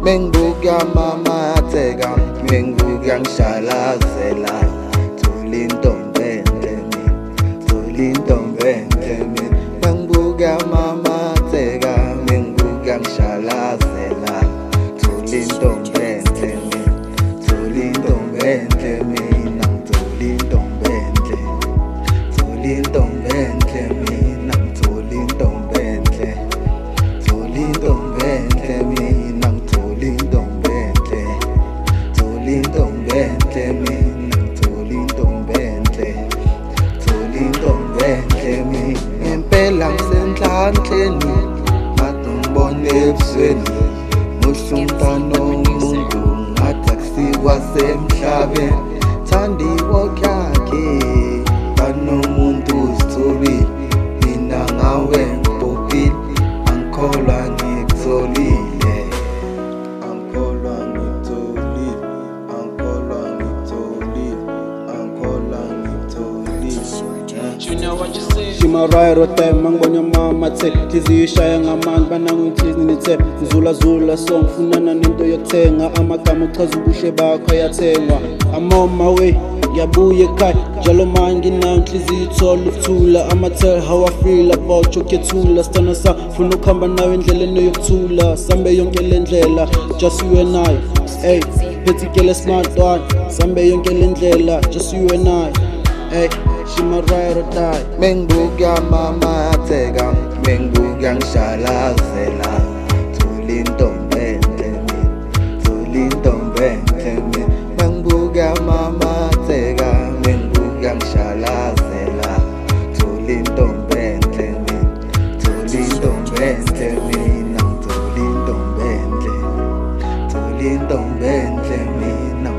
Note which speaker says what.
Speaker 1: mengibuka mamatheka, mengibuka ngishalazela. Thola intombi enhle mina, thola intombi enhle mina. Mengibuka mamatheka, mengibuka ngishalazela. Thola intombi enhle mina, thola intombi enhle mina. Thola intombi enhle, thola intombi enhle mina. Thola intombi enhle, thola intombi enhle mina. Thola intombi enhle, thola intombi enhle mina. Thola intombi enhle, thola intombi enhle mina. Ngempela ngisenhlanhleni, ngathi ngibona ebusweni. Muhle umntwana womuntu, ngathi akusikwa semhlabeni. Thandiwe yakhe, kanomuntu uzithobile. Mina ngawe ngibhubhile, angikholwa ngikutholile. Angikholwa ngikutholile, angikholwa ngikutholile, angikholwa ngikutholile.
Speaker 2: You know what you say?
Speaker 3: Shima rairo time mangibona mama the hliziyo ishaya ngamandla banangihlezi nithe zula zula so ngifunana nento yokuthenga amagama uchaza ubuhle bakho ayathengwa I'm on my way ngiyabuya ekhaya njalo manje nginayo inhliziyo ithola ukuthula I'ma tell how I feel about yokuthula sithana safuna ukuhamba nawe endleleni yokuthula sambe yonke le ndlela just you and I hey phethe girl smart one sambe yonke le ndlela just you and I hey she my ride or die.
Speaker 1: Mengibuka mamatheka, mengibuka ngishalazela. Thola intombi enhle mina, thola intombi enhle mina. Mengibuka mamatheka, mengibuka ngishalazela. Thola intombi enhle mina, thola intombi enhle mina. Thola intombi enhle, thola intombi enhle mina.